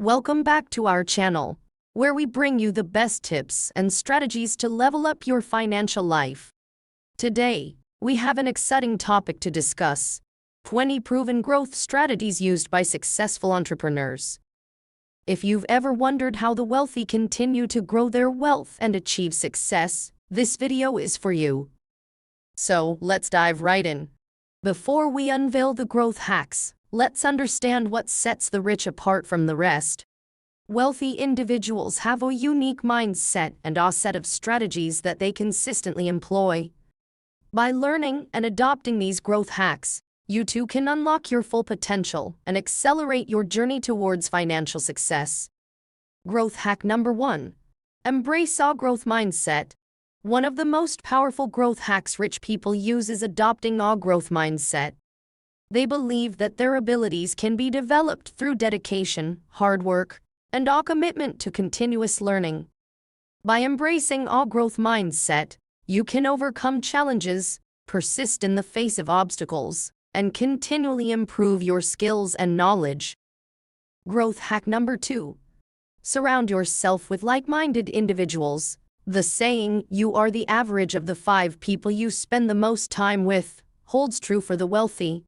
Welcome back to our channel, where we bring you the best tips and strategies to level up your financial life. Today, we have an exciting topic to discuss: 20 proven growth strategies used by successful entrepreneurs. If you've ever wondered how the wealthy continue to grow their wealth and achieve success, this video is for you. So, let's dive right in. Before we unveil the growth hacks, let's understand what sets the rich apart from the rest. Wealthy individuals have a unique mindset and a set of strategies that they consistently employ. By learning and adopting these growth hacks, you too can unlock your full potential and accelerate your journey towards financial success. Growth hack number 1. Embrace a growth mindset. One of the most powerful growth hacks rich people use is adopting a growth mindset. They believe that their abilities can be developed through dedication, hard work, and a commitment to continuous learning. By embracing a growth mindset, you can overcome challenges, persist in the face of obstacles, and continually improve your skills and knowledge. Growth hack number 2. Surround yourself with like-minded individuals. The saying, "You are the average of the 5 people you spend the most time with," holds true for the wealthy.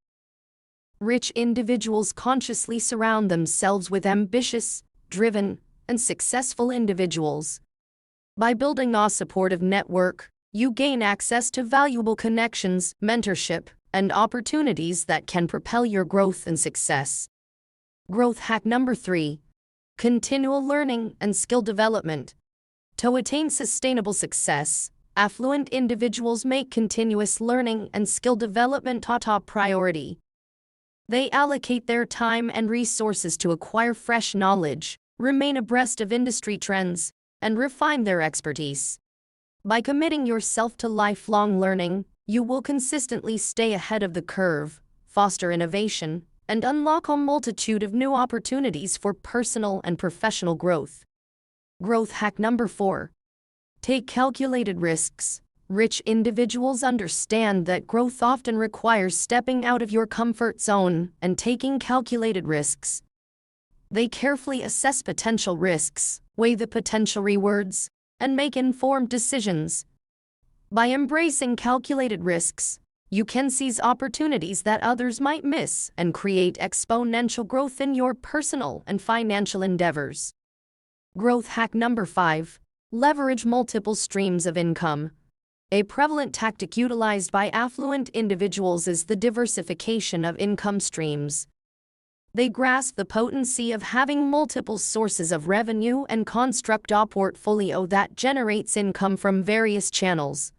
Rich individuals consciously surround themselves with ambitious, driven, and successful individuals. By building a supportive network, you gain access to valuable connections, mentorship, and opportunities that can propel your growth and success. Growth hack number 3. Continual learning and skill development. To attain sustainable success, affluent individuals make continuous learning and skill development a top priority. They allocate their time and resources to acquire fresh knowledge, remain abreast of industry trends, and refine their expertise. By committing yourself to lifelong learning, you will consistently stay ahead of the curve, foster innovation, and unlock a multitude of new opportunities for personal and professional growth. Growth hack number 4. Take calculated risks. Rich individuals understand that growth often requires stepping out of your comfort zone and taking calculated risks. They carefully assess potential risks, weigh the potential rewards, and make informed decisions. By embracing calculated risks, you can seize opportunities that others might miss and create exponential growth in your personal and financial endeavors. Growth hack number 5. Leverage multiple streams of income. A prevalent tactic utilized by affluent individuals is the diversification of income streams. They grasp the potency of having multiple sources of revenue and construct a portfolio that generates income from various channels.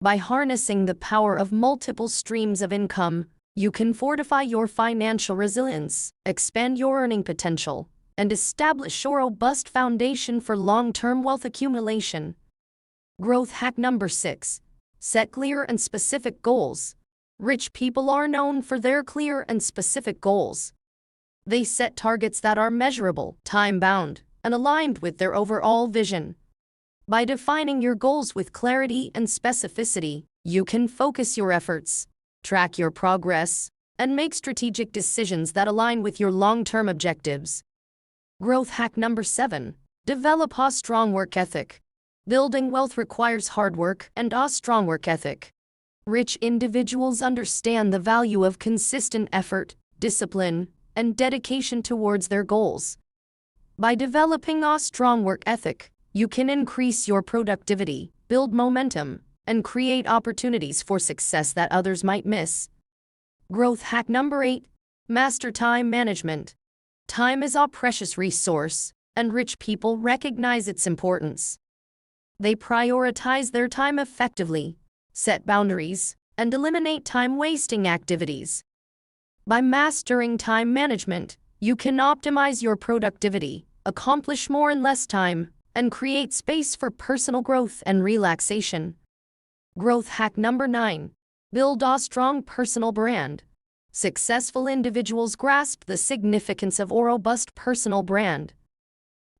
By harnessing the power of multiple streams of income, you can fortify your financial resilience, expand your earning potential, and establish a robust foundation for long-term wealth accumulation. Growth hack number 6. Set clear and specific goals. Rich people are known for their clear and specific goals. They set targets that are measurable, time-bound, and aligned with their overall vision. By defining your goals with clarity and specificity, you can focus your efforts, track your progress, and make strategic decisions that align with your long-term objectives. Growth hack number 7. Develop a strong work ethic. Building wealth requires hard work and a strong work ethic. Rich individuals understand the value of consistent effort, discipline, and dedication towards their goals. By developing a strong work ethic, you can increase your productivity, build momentum, and create opportunities for success that others might miss. Growth hack number 8. Master time management. Time is a precious resource, and rich people recognize its importance. They prioritize their time effectively, set boundaries, and eliminate time-wasting activities. By mastering time management, you can optimize your productivity, accomplish more in less time, and create space for personal growth and relaxation. Growth hack number 9. Build a strong personal brand. Successful individuals grasp the significance of a robust personal brand.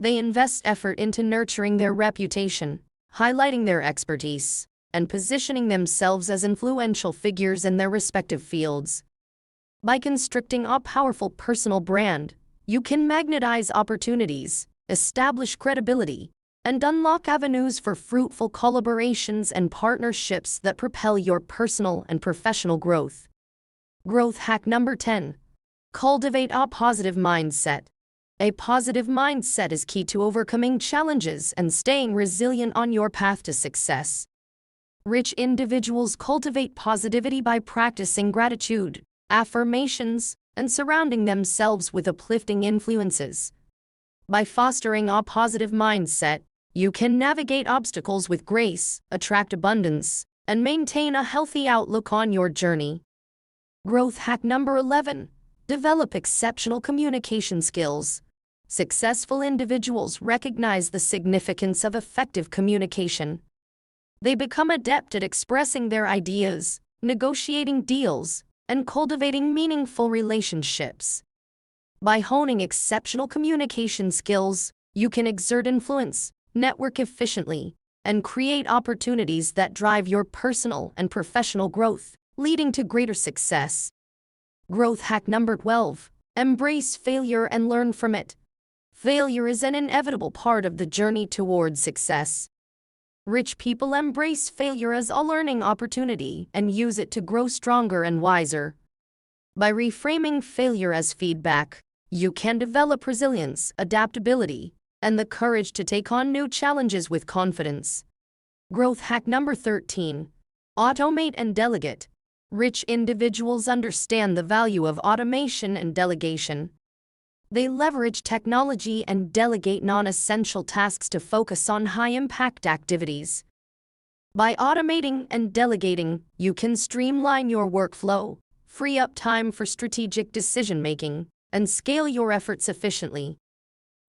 They invest effort into nurturing their reputation, highlighting their expertise, and positioning themselves as influential figures in their respective fields. By constructing a powerful personal brand, you can magnetize opportunities, establish credibility, and unlock avenues for fruitful collaborations and partnerships that propel your personal and professional growth. Growth hack number 10. Cultivate a positive mindset. A positive mindset is key to overcoming challenges and staying resilient on your path to success. Rich individuals cultivate positivity by practicing gratitude, affirmations, and surrounding themselves with uplifting influences. By fostering a positive mindset, you can navigate obstacles with grace, attract abundance, and maintain a healthy outlook on your journey. Growth hack number 11. Develop exceptional communication skills. Successful individuals recognize the significance of effective communication. They become adept at expressing their ideas, negotiating deals, and cultivating meaningful relationships. By honing exceptional communication skills, you can exert influence, network efficiently, and create opportunities that drive your personal and professional growth, leading to greater success. Growth hack number 12. Embrace failure and learn from it. Failure is an inevitable part of the journey towards success. Rich people embrace failure as a learning opportunity and use it to grow stronger and wiser. By reframing failure as feedback, you can develop resilience, adaptability, and the courage to take on new challenges with confidence. Growth hack number 13. Automate and delegate. Rich individuals understand the value of automation and delegation. They leverage technology and delegate non-essential tasks to focus on high-impact activities. By automating and delegating, you can streamline your workflow, free up time for strategic decision-making, and scale your efforts efficiently.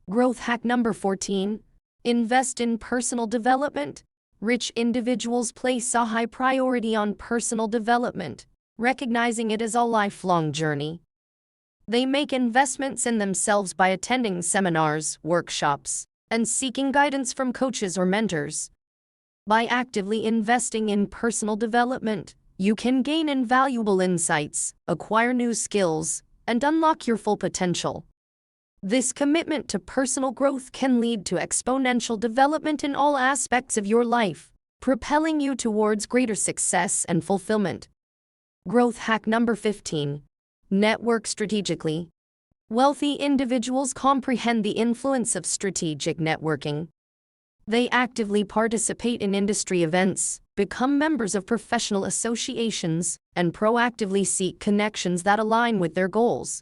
Growth hack number 14. Invest in personal development. Rich individuals place a high priority on personal development, recognizing it as a lifelong journey. They make investments in themselves by attending seminars, workshops, and seeking guidance from coaches or mentors. By actively investing in personal development, you can gain invaluable insights, acquire new skills, and unlock your full potential. This commitment to personal growth can lead to exponential development in all aspects of your life, propelling you towards greater success and fulfillment. Growth hack number 15. Network strategically. Wealthy individuals comprehend the influence of strategic networking. They actively participate in industry events, become members of professional associations, and proactively seek connections that align with their goals.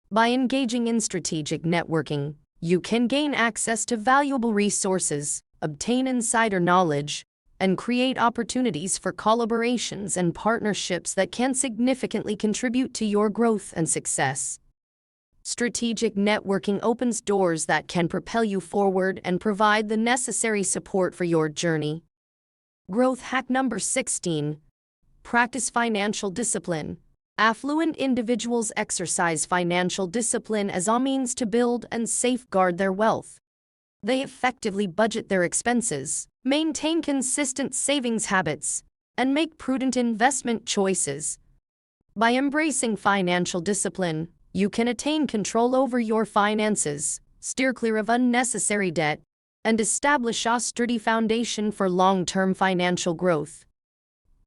By engaging in strategic networking, you can gain access to valuable resources, obtain insider knowledge, and create opportunities for collaborations and partnerships that can significantly contribute to your growth and success. Strategic networking opens doors that can propel you forward and provide the necessary support for your journey. Growth hack number 16. Practice financial discipline. Affluent individuals exercise financial discipline as a means to build and safeguard their wealth. They effectively budget their expenses, maintain consistent savings habits, and make prudent investment choices. By embracing financial discipline, you can attain control over your finances, steer clear of unnecessary debt, and establish a sturdy foundation for long-term financial growth.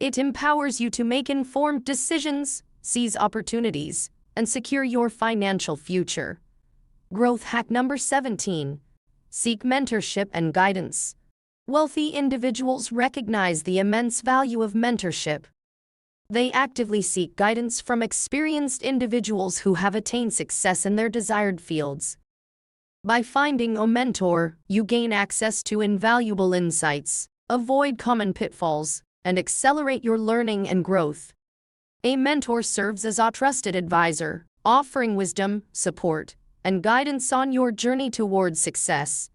It empowers you to make informed decisions, seize opportunities, and secure your financial future. Growth hack number 17. Seek mentorship and guidance. Wealthy individuals recognize the immense value of mentorship. They actively seek guidance from experienced individuals who have attained success in their desired fields. By finding a mentor, you gain access to invaluable insights, avoid common pitfalls, and accelerate your learning and growth. A mentor serves as a trusted advisor, offering wisdom, support, and guidance on your journey towards success.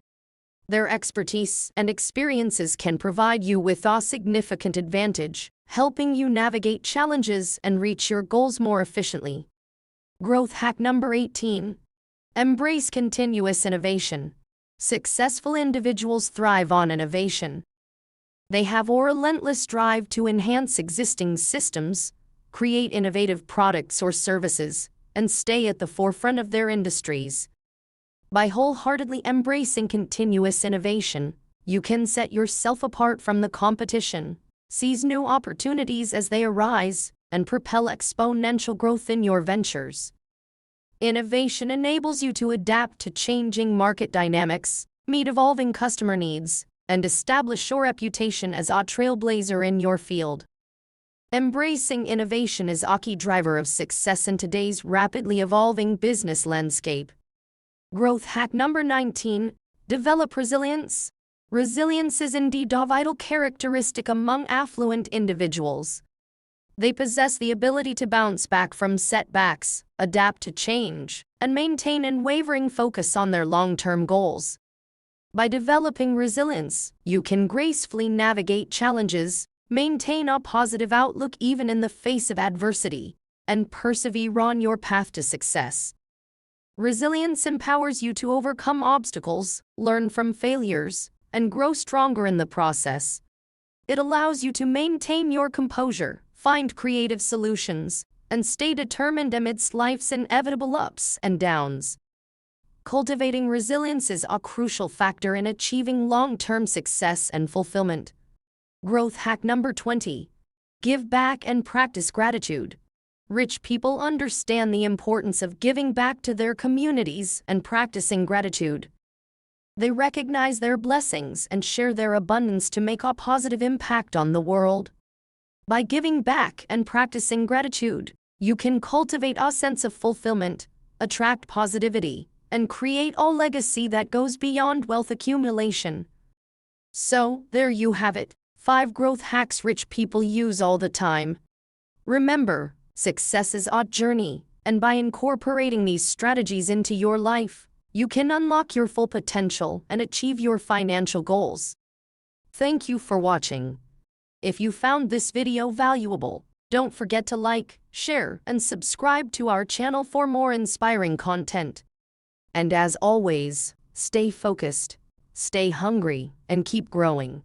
Their expertise and experiences can provide you with a significant advantage, helping you navigate challenges and reach your goals more efficiently. Growth hack number 18. Embrace continuous innovation. Successful individuals thrive on innovation. They have a relentless drive to enhance existing systems, create innovative products or services, and stay at the forefront of their industries. By wholeheartedly embracing continuous innovation, you can set yourself apart from the competition, seize new opportunities as they arise, and propel exponential growth in your ventures. Innovation enables you to adapt to changing market dynamics, meet evolving customer needs, and establish your reputation as a trailblazer in your field. Embracing innovation is a key driver of success in today's rapidly evolving business landscape. Growth hack number 19. Develop resilience. Resilience is indeed a vital characteristic among affluent individuals. They possess the ability to bounce back from setbacks, adapt to change, and maintain unwavering focus on their long-term goals. By developing resilience, you can gracefully navigate challenges, maintain a positive outlook even in the face of adversity, and persevere on your path to success. Resilience empowers you to overcome obstacles, learn from failures, and grow stronger in the process. It allows you to maintain your composure, find creative solutions, and stay determined amidst life's inevitable ups and downs. Cultivating resilience is a crucial factor in achieving long-term success and fulfillment. Growth hack number 20. Give back and practice gratitude. Rich people understand the importance of giving back to their communities and practicing gratitude. They recognize their blessings and share their abundance to make a positive impact on the world. By giving back and practicing gratitude, you can cultivate a sense of fulfillment, attract positivity, and create a legacy that goes beyond wealth accumulation. So, there you have it, 5 growth hacks rich people use all the time. Remember, success is a journey, and by incorporating these strategies into your life, you can unlock your full potential and achieve your financial goals. Thank you for watching. If you found this video valuable, don't forget to like, share, and subscribe to our channel for more inspiring content. And as always, stay focused, stay hungry, and keep growing.